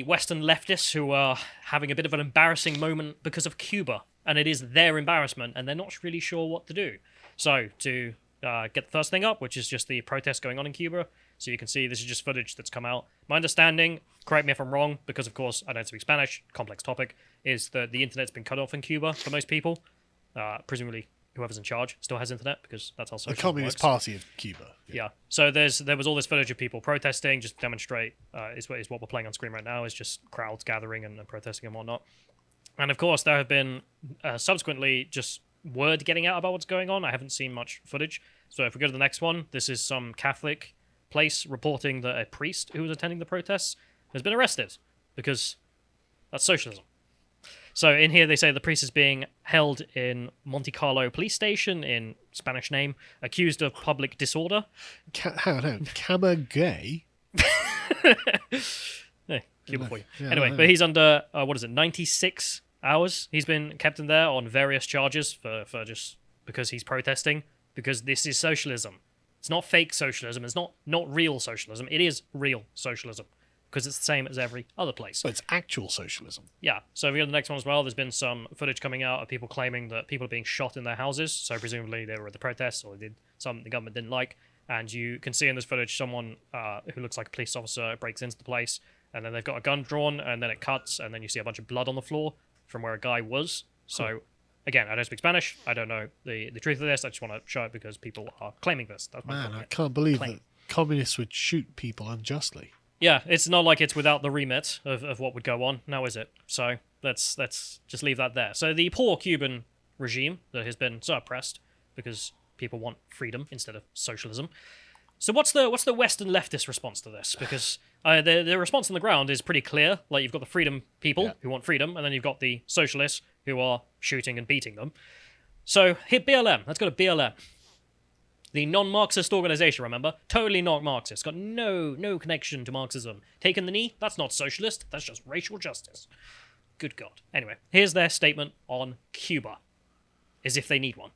Western leftists who are having a bit of an embarrassing moment because of Cuba, and it is their embarrassment, and they're not really sure what to do. So, to get the first thing up, which is just the protests going on in Cuba, so you can see this is just footage that's come out. My understanding, correct me if I'm wrong, because of course I don't speak Spanish, complex topic, is that the internet's been cut off in Cuba for most people. Presumably, whoever's in charge still has internet, because that's how socialism The Communist works. Party of Cuba. Yeah. So there was all this footage of people protesting, just to demonstrate, is what we're playing on screen right now, is just crowds gathering and protesting and whatnot. And of course, there have been subsequently just word getting out about what's going on. I haven't seen much footage. So if we go to the next one, this is some Catholic place reporting that a priest who was attending the protests has been arrested, because that's socialism. So in here they say the priest is being held in Monte Carlo police station, in Spanish name, accused of public disorder. Hang on. Camagüey? Hey, Cuba for you. Yeah, Anyway, but he's under, 96 hours. He's been kept in there on various charges for just because he's protesting, because this is socialism. It's not fake socialism. It's not real socialism. It is real socialism, because it's the same as every other place. But it's actual socialism. Yeah, so if we go to the next one as well, there's been some footage coming out of people claiming that people are being shot in their houses, so presumably they were at the protests, or they did something the government didn't like, and you can see in this footage someone who looks like a police officer breaks into the place, and then they've got a gun drawn, and then it cuts, and then you see a bunch of blood on the floor from where a guy was. So, again, I don't speak Spanish, I don't know the truth of this, I just want to show it because people are claiming this. That's my Man, point. I can't believe that communists would shoot people unjustly. Yeah, it's not like it's without the remit of what would go on, now is it? So let's just leave that there. So the poor Cuban regime that has been so oppressed because people want freedom instead of socialism. So what's the Western leftist response to this? Because the response on the ground is pretty clear. Like, you've got the freedom people who want freedom, and then you've got the socialists who are shooting and beating them. So hit BLM. Let's go to BLM. The non-Marxist organization, remember? Totally not Marxist. Got no connection to Marxism. Taking the knee? That's not socialist. That's just racial justice. Good God. Anyway, here's their statement on Cuba. As if they need one.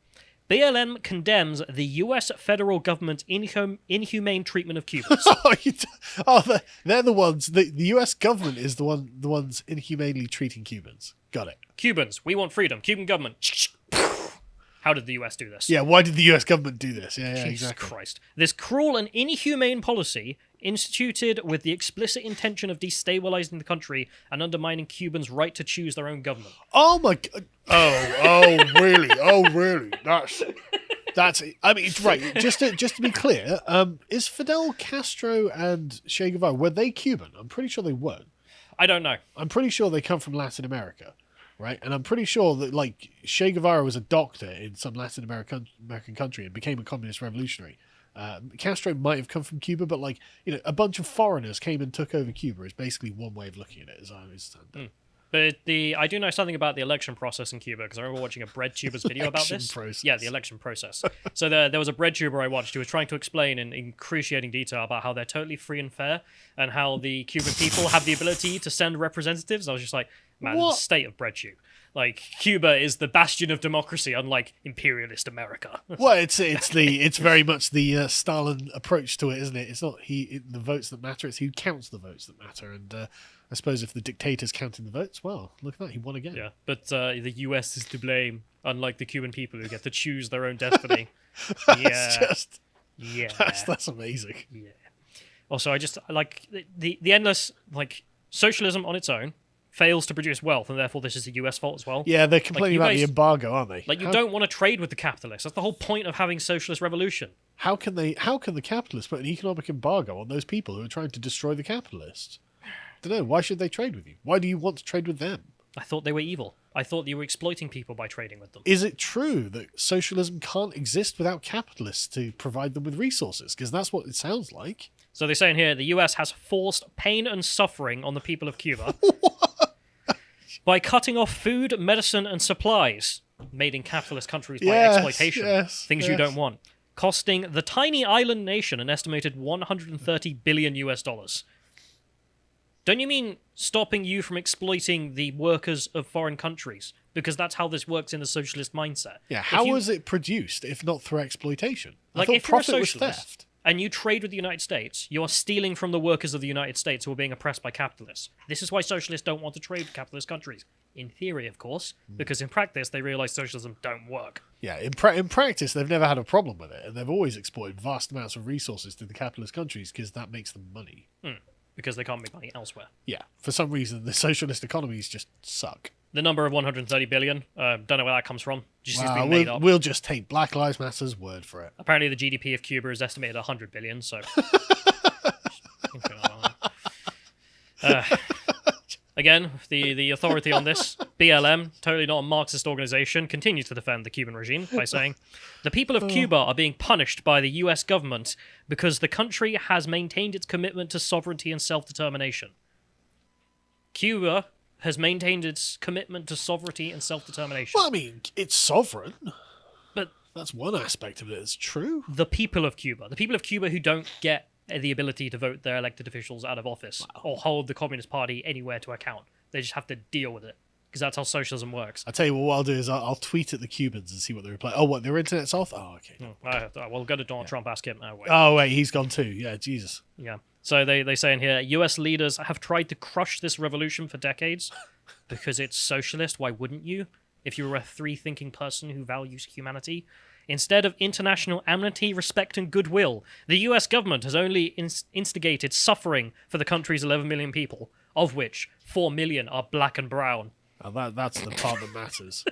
BLM condemns the U.S. federal government's inhumane treatment of Cubans. They're the ones. The U.S. government is the ones inhumanely treating Cubans. Got it. Cubans, we want freedom. Cuban government. How did the US do this? Yeah, why did the US government do this? Yeah, Jesus exactly. Christ. This cruel and inhumane policy, instituted with the explicit intention of destabilizing the country and undermining Cubans' right to choose their own government. Oh my God. Really? Really? That's I mean, right, just to be clear, is Fidel Castro and Che Guevara, were they Cuban? I'm pretty sure they weren't. I don't know. I'm pretty sure they come from Latin America. Right, and I'm pretty sure that like Che Guevara was a doctor in some Latin American country and became a communist revolutionary. Castro might have come from Cuba, but a bunch of foreigners came and took over Cuba is basically one way of looking at it, as I understand it. But I do know something about the election process in Cuba, because I remember watching a BreadTuber's video about this. Process. Yeah, the election process. So there was a BreadTuber I watched who was trying to explain in excruciating detail about how they're totally free and fair, and how the Cuban people have the ability to send representatives. I was just like, man, the state of BreadTube. Like, Cuba is the bastion of democracy, unlike imperialist America. Well, it's very much the Stalin approach to it, isn't it? It's not the votes that matter; it's who counts the votes that matter. And I suppose if the dictator's counting the votes, well, look at that, he won again. Yeah, but the US is to blame, unlike the Cuban people who get to choose their own destiny. That's amazing. Yeah. Also, I just like the endless socialism on its own fails to produce wealth, and therefore this is the US fault as well. Yeah, they're complaining about the embargo, aren't they? Like, you don't want to trade with the capitalists. That's the whole point of having socialist revolution. How can the capitalists put an economic embargo on those people who are trying to destroy the capitalists? I don't know. Why should they trade with you? Why do you want to trade with them? I thought they were evil. I thought you were exploiting people by trading with them. Is it true that socialism can't exist without capitalists to provide them with resources? Because that's what it sounds like. So they say in here, the US has forced pain and suffering on the people of Cuba by cutting off food, medicine, and supplies made in capitalist countries by exploitation, things you don't want, costing the tiny island nation an estimated $130 billion US. Don't you mean stopping you from exploiting the workers of foreign countries? Because that's how this works in the socialist mindset. Yeah, how was it produced if not through exploitation? I Like, thought if you're a profit was socialist, theft. and you trade with the United States, you are stealing from the workers of the United States who are being oppressed by capitalists. This is why socialists don't want to trade with capitalist countries. In theory, of course, because in practice, they realize socialism don't work. Yeah, in practice, they've never had a problem with it, and they've always exported vast amounts of resources to the capitalist countries because that makes them money. Because they can't make money elsewhere. Yeah, for some reason, the socialist economies just suck. The number of 130 billion, don't know where that comes from. Just seems to be made up. We'll just take Black Lives Matter's word for it. Apparently, the GDP of Cuba is estimated at 100 billion, so. Again, the authority on this, BLM, totally not a Marxist organization, continues to defend the Cuban regime by saying, the people of Cuba are being punished by the US government because the country has maintained its commitment to sovereignty and self-determination. Cuba has maintained its commitment to sovereignty and self-determination. Well, I mean, it's sovereign. But that's one aspect of it that's true. the people of Cuba who don't get the ability to vote their elected officials out of office or hold the Communist Party anywhere to account. They just have to deal with it because that's how socialism works. I tell you what I'll do is I'll tweet at the Cubans and see what they reply. Oh, what, their internet's off? Oh, okay. We'll go to Donald Trump, ask him. Oh, wait. Oh, wait, he's gone too. Yeah, Jesus. Yeah. So they say in here, US leaders have tried to crush this revolution for decades because it's socialist. Why wouldn't you? If you were a free-thinking person who values humanity. Instead of international amity, respect, and goodwill, the US government has only instigated suffering for the country's 11 million people, of which 4 million are black and brown. Oh, that's the part that matters.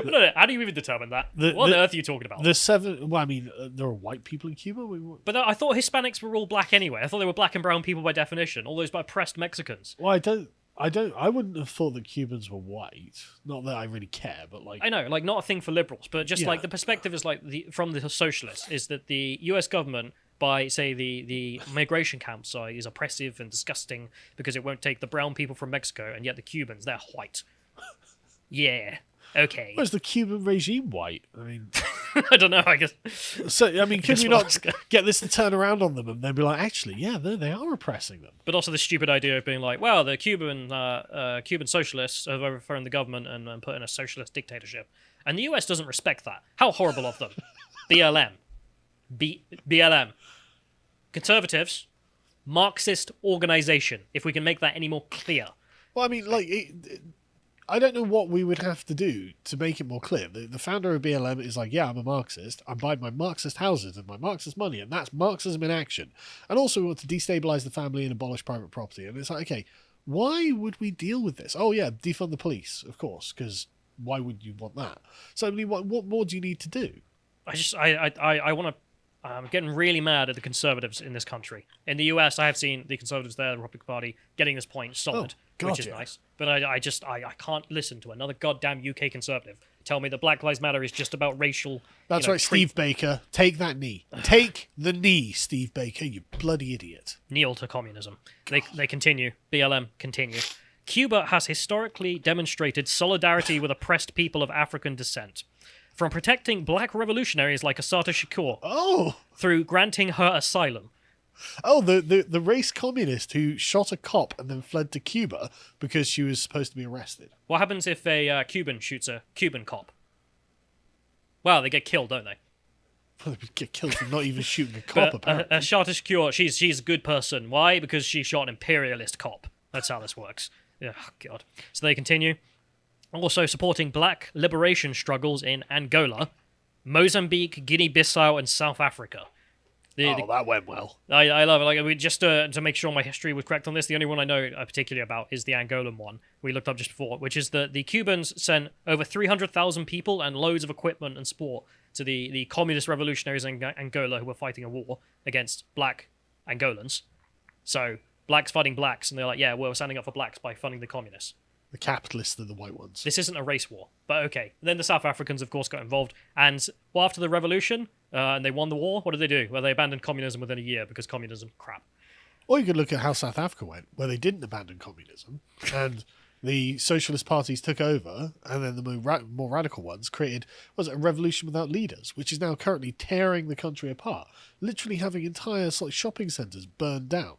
No, how do you even determine that? What on earth are you talking about? The 7... Well, I mean, there are white people in Cuba? But I thought Hispanics were all black anyway. I thought they were black and brown people by definition. All those oppressed Mexicans. Well, I wouldn't have thought that Cubans were white. Not that I really care, but like... I know, like, not a thing for liberals, but just, like, the perspective is, like, from the socialists, is that the US government, by, say, the migration camps is oppressive and disgusting because it won't take the brown people from Mexico, and yet the Cubans, they're white. Yeah. Okay. Where's the Cuban regime white? I mean... I don't know, I guess... So, I mean, could we not get this to turn around on them and then be like, actually, yeah, they are oppressing them? But also the stupid idea of being like, well, the Cuban socialists have overthrown the government and put in a socialist dictatorship. And the US doesn't respect that. How horrible of them. BLM. BLM. Conservatives. Marxist organization, if we can make that any more clear. Well, I mean, like... I don't know what we would have to do to make it more clear. The founder of BLM is like, yeah, I'm a Marxist. I'm buying my Marxist houses and my Marxist money, and that's Marxism in action. And also we want to destabilize the family and abolish private property. And it's like, okay, why would we deal with this? Oh, yeah, defund the police, of course, because why would you want that? So, I mean, what more do you need to do? I want to... I'm getting really mad at the conservatives in this country. In the US, I have seen the conservatives there, the Republican Party, getting this point solid, which is nice. But I can't listen to another goddamn UK conservative tell me that Black Lives Matter is just about racial... That's right, Steve Baker. Take that knee. Take the knee, Steve Baker, you bloody idiot. Kneel to communism. They continue. BLM continue. Cuba has historically demonstrated solidarity with oppressed people of African descent. From protecting black revolutionaries like Assata Shakur through granting her asylum. Oh, the race communist who shot a cop and then fled to Cuba because she was supposed to be arrested. What happens if a Cuban shoots a Cuban cop? Well, they get killed, don't they? Well, they get killed for not even shooting a cop, apparently. Assata Shakur, she's a good person. Why? Because she shot an imperialist cop. That's how this works. Oh, God. So they continue. Also supporting black liberation struggles in Angola, Mozambique, Guinea-Bissau, and South Africa. That went well. I love it. Like, just to make sure my history was correct on this, the only one I know particularly about is the Angolan one we looked up just before, which is that the Cubans sent over 300,000 people and loads of equipment and support to the communist revolutionaries in Angola who were fighting a war against black Angolans. So blacks fighting blacks, and they're like, yeah, we're standing up for blacks by funding the communists. The capitalists are the white ones. This isn't a race war, but okay. And then the South Africans, of course, got involved. And after the revolution, and they won the war, what did they do? Well, they abandoned communism within a year because communism, crap. Or you could look at how South Africa went, where they didn't abandon communism, and the socialist parties took over, and then the more radical ones created, a revolution without leaders, which is now currently tearing the country apart, literally having entire shopping centres burned down.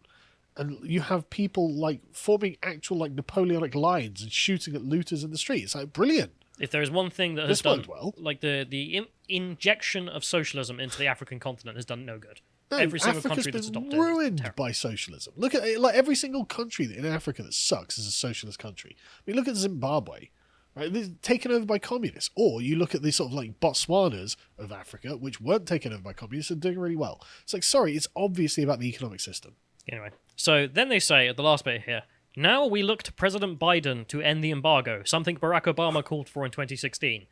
And you have people forming actual Napoleonic lines and shooting at looters in the street. It's brilliant. If there is one thing that has done well, the injection of socialism into the African continent has done no good. No, Every single Africa's country that's been adopted ruined terrible. by socialism. Look at it, like every single country in Africa that sucks is a socialist country. I mean, look at Zimbabwe, right? They're taken over by communists. Or you look at the sort of like Botswanas of Africa, which weren't taken over by communists and doing really well. It's like, sorry, it's obviously about the economic system. Anyway, so then they say at the last bit here, now we look to President Biden to end the embargo, something Barack Obama called for in 2016,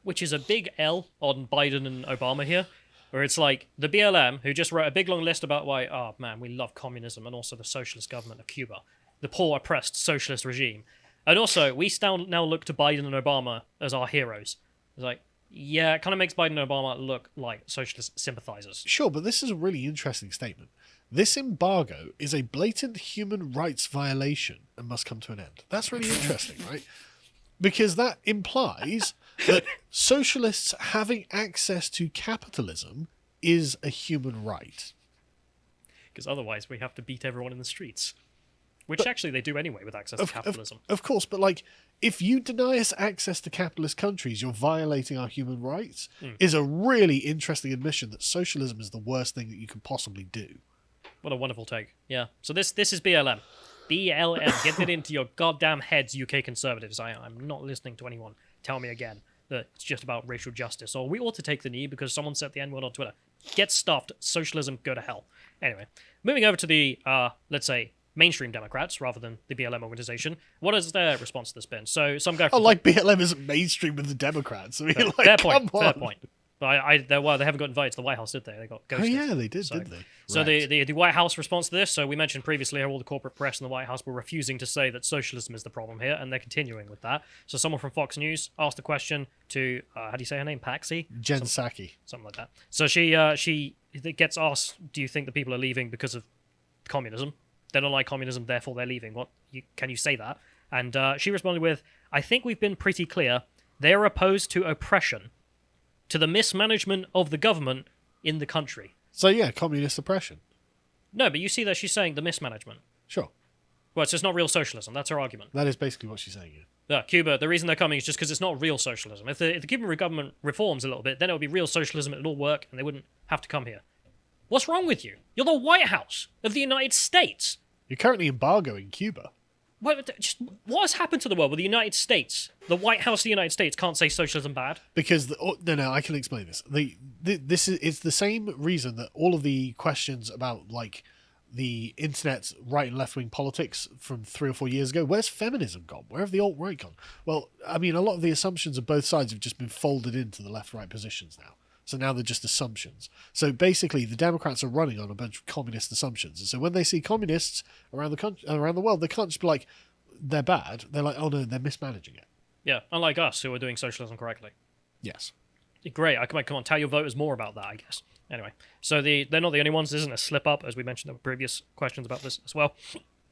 which is a big L on Biden and Obama here, where it's like the BLM, who just wrote a big long list about why, oh man, we love communism and also the socialist government of Cuba, the poor oppressed socialist regime. And also, we now look to Biden and Obama as our heroes. It's like, yeah, it kind of makes Biden and Obama look like socialist sympathizers. Sure, but this is a really interesting statement. This embargo is a blatant human rights violation and must come to an end. That's really interesting, right? Because that implies that socialists having access to capitalism is a human right. Because otherwise we have to beat everyone in the streets. Which actually they do anyway with access to capitalism. Of course, but like, if you deny us access to capitalist countries, you're violating our human rights, is a really interesting admission that socialism is the worst thing that you could possibly do. What a wonderful take. Yeah. So this is BLM. BLM. Get it into your goddamn heads, UK conservatives. I'm not listening to anyone tell me again that it's just about racial justice, or we ought to take the knee because someone said the N-word on Twitter. Get stuffed. Socialism, go to hell. Anyway, moving over to the, let's say, mainstream Democrats rather than the BLM organization. What has their response to this been? So some guy... Oh, like BLM isn't mainstream with the Democrats. I mean, like, fair point. come on. Fair point. But they haven't got invited to the White House, did they? They got Oh ghosted. yeah, they did, So- did they? So Right. the White House response to this, so we mentioned previously how all the corporate press in the White House were refusing to say that socialism is the problem here, and they're continuing with that. So someone from Fox News asked a question to, how do you say her name? Paxi? Jen Psaki. Something like that. So she gets asked, do you think the people are leaving because of communism? They don't like communism, therefore they're leaving. Can you say that? And she responded with, I think we've been pretty clear. They are opposed to oppression, to the mismanagement of the government in the country. So yeah, communist oppression. No, but you see that she's saying the mismanagement. Sure, Well, so it's not real socialism. That's her argument. that is basically what she's saying. Yeah. Yeah, Cuba, the reason they're coming is just because it's not real socialism. If the Cuban government reforms a little bit, then it would be real socialism, it'll all work, and they wouldn't have to come here. What's wrong with you? You're the White House of the United States. You're currently embargoing Cuba. What has happened to the world with the United States? The White House of the United States can't say socialism bad. Because no, I can explain this. This is it's the same reason that all of the questions about like the internet's right and left wing politics from 3 or 4 years ago. Where's feminism gone? Where have the alt right gone? Well, I mean, a lot of the assumptions of both sides have just been folded into the left right positions now. So now they're just assumptions. So basically, the Democrats are running on a bunch of communist assumptions. And so when they see communists around the country, around the world, they can't just be like, they're bad. They're like, oh no, they're mismanaging it. Yeah, unlike us, who are doing socialism correctly. Yes. Great. Come on, tell your voters more about that, I guess. Anyway, so they're not the only ones. This isn't a slip up, as we mentioned in previous questions about this as well.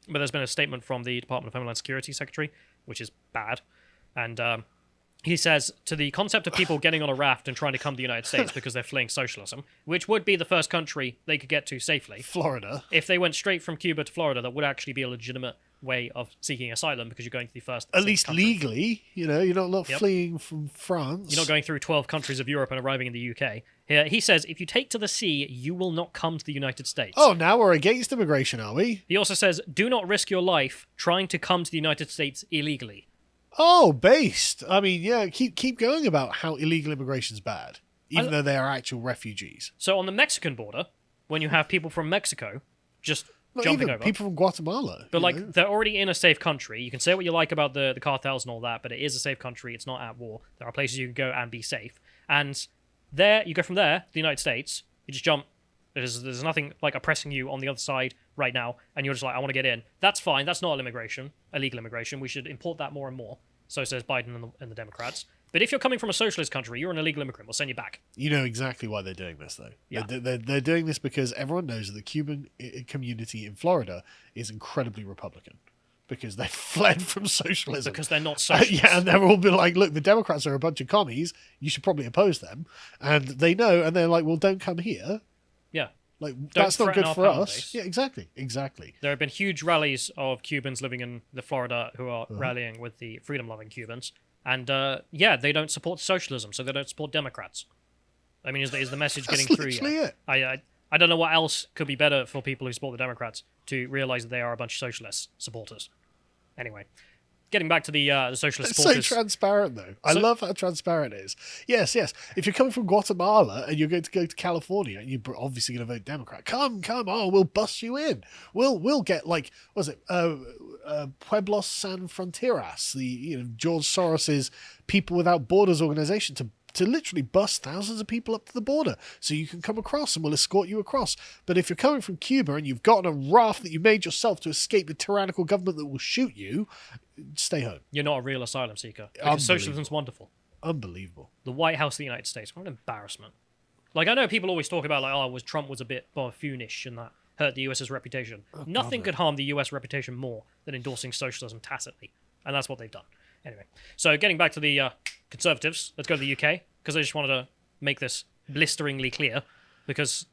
But there's been a statement from the Department of Homeland Security Secretary, which is bad. And he says, to the concept of people getting on a raft and trying to come to the United States because they're fleeing socialism, which would be the first country they could get to safely. Florida. If they went straight from Cuba to Florida, that would actually be a legitimate way of seeking asylum because you're going to the first At safe least country. legally, you're not Yep. fleeing from France. You're not going through 12 countries of Europe and arriving in the UK. Here, he says, if you take to the sea, you will not come to the United States. Oh, now we're against immigration, are we? He also says, do not risk your life trying to come to the United States illegally. Oh, based. I mean, yeah, keep going about how illegal immigration's bad, even though they are actual refugees. So on the Mexican border, when you have people from Mexico just Not jumping even over, people from Guatemala. but you like know? they're already in a safe country. You can say what you like about the cartels and all that, but it is a safe country. It's not at war. There are places you can go and be safe. And there, you go from there, the United States, you just jump. There's nothing like oppressing you on the other side right now, and you're just like, I want to get in. That's fine. That's not illegal immigration. We should import that more and more. So says Biden and the Democrats. But if you're coming from a socialist country, you're an illegal immigrant. We'll send you back. You know exactly why they're doing this, though. Yeah. They're doing this because everyone knows that the Cuban community in Florida is incredibly Republican because they fled from socialism. Because they're not socialists. Yeah, and they're all been like, look, the Democrats are a bunch of commies. You should probably oppose them. And they know, and they're like, well, don't come here. Yeah. Like, that's not threaten good our for power us. base. Yeah, exactly. There have been huge rallies of Cubans living in the Florida who are Uh-huh. rallying with the freedom-loving Cubans. And, they don't support socialism, so they don't support Democrats. I mean, is the message That's getting through literally yet? it. I don't know what else could be better for people who support the Democrats to realize that they are a bunch of socialist supporters. Anyway, getting back to the socialist It's so supporters. transparent, though. I love how transparent it is. Yes. If you're coming from Guatemala and you're going to go to California and you're obviously going to vote Democrat, come. Oh, we'll bust you in. We'll get like, what was it? Pueblos San Fronteras, the George Soros's People Without Borders organization to literally bust thousands of people up to the border so you can come across and we'll escort you across. But if you're coming from Cuba and you've gotten a raft that you made yourself to escape the tyrannical government that will shoot you, stay home. You're not a real asylum seeker. Because socialism's wonderful. Unbelievable. The White House of the United States. What an embarrassment. Like, I know people always talk about, like, Trump was a bit buffoonish and that hurt the US's reputation. Nothing could harm the US reputation more than endorsing socialism tacitly. And that's what they've done. Anyway, so getting back to the Conservatives, let's go to the UK, because I just wanted to make this blisteringly clear, because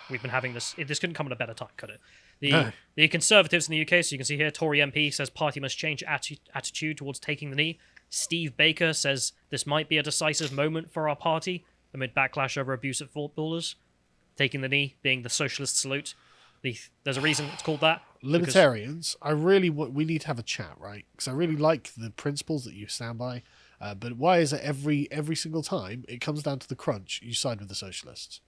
we've been having this. This couldn't come at a better time, could it? The Conservatives in the UK, so you can see here, Tory MP says party must change attitude towards taking the knee. Steve Baker says this might be a decisive moment for our party amid backlash over abuse of footballers. Taking the knee being the socialist salute. There's a reason it's called that. Libertarians, we need to have a chat, right? Because I really like the principles that you stand by. But why is it every single time it comes down to the crunch, you side with the socialists?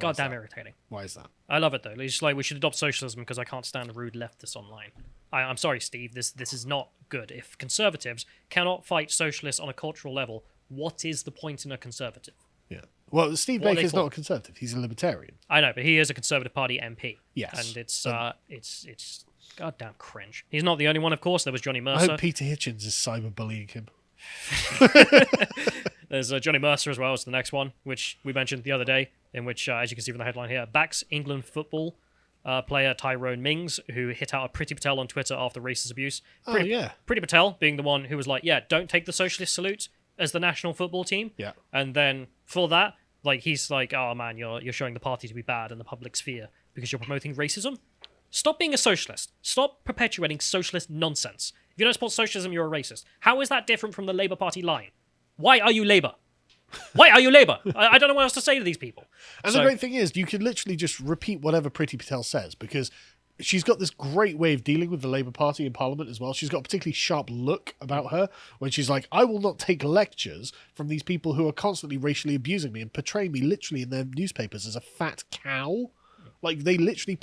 Goddamn irritating. Why is that? I love it though. It's just like we should adopt socialism because I can't stand rude leftists online. I'm sorry, Steve. This is not good. If conservatives cannot fight socialists on a cultural level, what is the point in a conservative? Yeah. Well, Steve What are they Baker's for? not a conservative. He's a libertarian. I know, but he is a Conservative Party MP. Yes. And it's goddamn cringe. He's not the only one, of course. There was Johnny I Mercer. hope Peter Hitchens is cyberbullying him. There's Johnny Mercer as well as the next one, which we mentioned the other day, in which, as you can see from the headline here, backs England football player Tyrone Mings, who hit out a Priti Patel on Twitter after racist abuse. Priti Patel being the one who was like, yeah, don't take the socialist salute as the national football team. Yeah. And then for that, like, he's like, oh man, you're showing the party to be bad in the public sphere because you're promoting racism. Stop being a socialist. Stop perpetuating socialist nonsense. If you don't support socialism, you're a racist. How is that different from the Labour Party line? Why are you Labour? Why are you Labour? I don't know what else to say to these people. And the great thing is, you can literally just repeat whatever Priti Patel says, because she's got this great way of dealing with the Labour Party in Parliament as well. She's got a particularly sharp look about her when she's like, I will not take lectures from these people who are constantly racially abusing me and portraying me literally in their newspapers as a fat cow. Like, they literally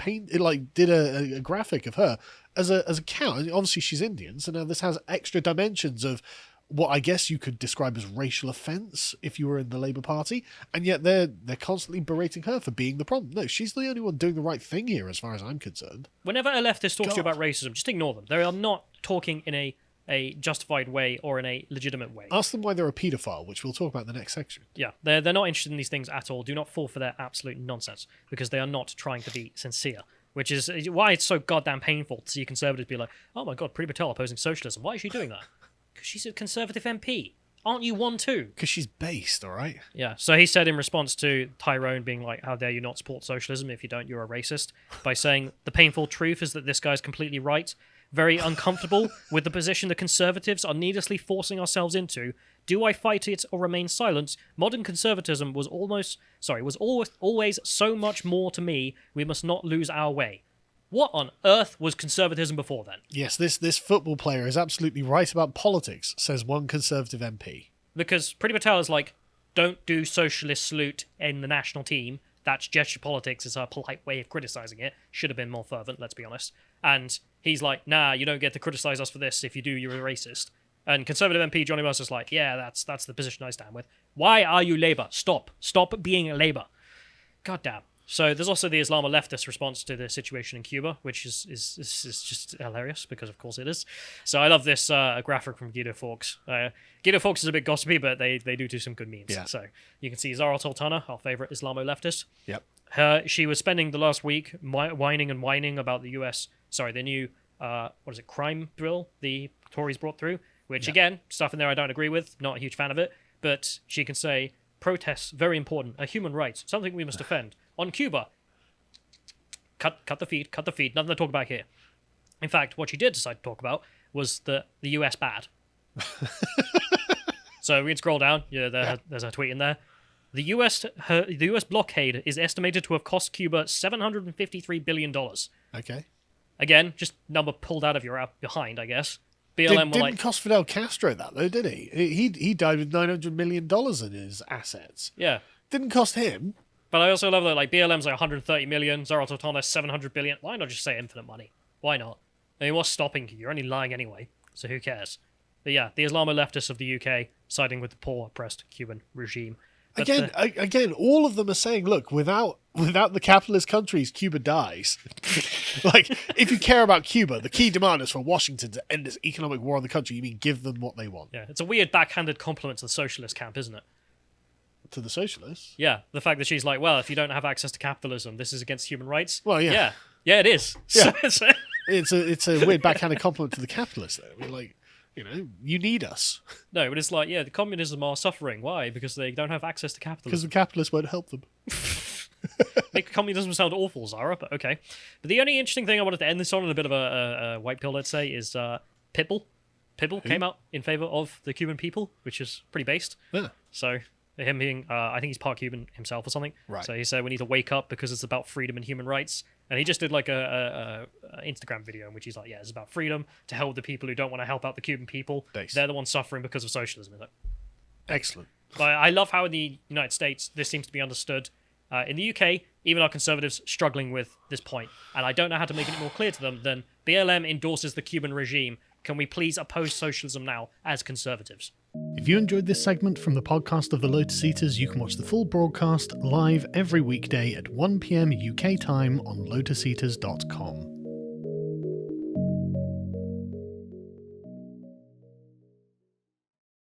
did a graphic of her as a cow. And obviously, she's Indian, so now this has extra dimensions of what I guess you could describe as racial offence if you were in the Labour Party, and yet they're constantly berating her for being the problem. No, she's the only one doing the right thing here, as far as I'm concerned. Whenever a leftist talks to you about racism, just ignore them. They are not talking in a justified way or in a legitimate way. Ask them why they're a paedophile, which we'll talk about in the next section. Yeah, they're not interested in these things at all. Do not fall for their absolute nonsense, because they are not trying to be sincere. Which is why it's so goddamn painful to see conservatives be like, oh my god, Priti Patel opposing socialism. Why is she doing that? Because she's a Conservative MP. Aren't you one too? Because she's based, all right? Yeah, so he said in response to Tyrone being like, how dare you not support socialism? If you don't, you're a racist. By saying, the painful truth is that this guy's completely right. Very uncomfortable with the position the Conservatives are needlessly forcing ourselves into. Do I fight it or remain silent? Modern conservatism was always so much more to me. We must not lose our way. What on earth was conservatism before then? Yes, this football player is absolutely right about politics, says one Conservative MP. Because Priti Patel is like, don't do socialist salute in the national team. That's gesture politics. It's a polite way of criticising it. Should have been more fervent, let's be honest. And he's like, nah, you don't get to criticise us for this. If you do, you're a racist. And Conservative MP Johnny Mercer's like, yeah, that's the position I stand with. Why are you Labour? Stop being a Labour. God damn. So there's also the Islamo leftist response to the situation in Cuba, which is just hilarious, because of course it is. So I love this graphic from Guido Fawkes. Guido Fawkes is a bit gossipy, but they do some good memes. Yeah. So you can see Zara Sultana, our favourite Islamo leftist. Yep. She was spending the last week whining about the new crime bill the Tories brought through, which again, stuff in there I don't agree with, not a huge fan of it, but she can say, protests, very important, a human right, something we must defend. On Cuba, cut the feed, nothing to talk about here. In fact, what she did decide to talk about was the US bad. So we can scroll down, there's a tweet in there. The US blockade is estimated to have cost Cuba $753 billion. Okay. Again, just number pulled out of your behind, I guess. BLM Didn't cost Fidel Castro that though, did he? He died with $900 million in his assets. Yeah. Didn't cost him. But I also love that like BLM's like 130 million, Zarathustra 700 billion. Why not just say infinite money? Why not? I mean, what's stopping you? You're only lying anyway, so who cares? But yeah, the Islamo-leftists of the UK siding with the poor, oppressed Cuban regime. But Again, all of them are saying, look, without the capitalist countries, Cuba dies. Like, if you care about Cuba, the key demand is for Washington to end this economic war on the country. You mean give them what they want? yeah, it's a weird backhanded compliment to the socialist camp, isn't it? To the socialists? Yeah, the fact that she's like, well, if you don't have access to capitalism, this is against human rights. Well, yeah. Yeah, it is. Yeah. So- It's a weird backhanded compliment to the capitalists, though. I mean, like, you need us. no, but it's like, yeah, the communism are suffering. Why? Because they don't have access to Because capitalism. the capitalists won't help them. Make communism sound awful, Zara, but okay. But the only interesting thing I wanted to end this on, and a bit of a white pill, let's say, is Pitbull. Pitbull came out in favor of the Cuban people, which is pretty based. Yeah. So him being, I think he's part Cuban himself or something. Right. So he said we need to wake up because it's about freedom and human rights. And he just did like a Instagram video in which he's like, yeah, it's about freedom to help the people who don't want to help out the Cuban people. Nice. They're the ones suffering because of socialism. Excellent. But I love how in the United States this seems to be understood. In the UK, even our conservatives struggling with this point, and I don't know how to make it more clear to them than BLM endorses the Cuban regime. Can we please oppose socialism now as conservatives? If you enjoyed this segment from the podcast of the Lotus Eaters, you can watch the full broadcast live every weekday at 1 p.m. UK time on lotuseaters.com.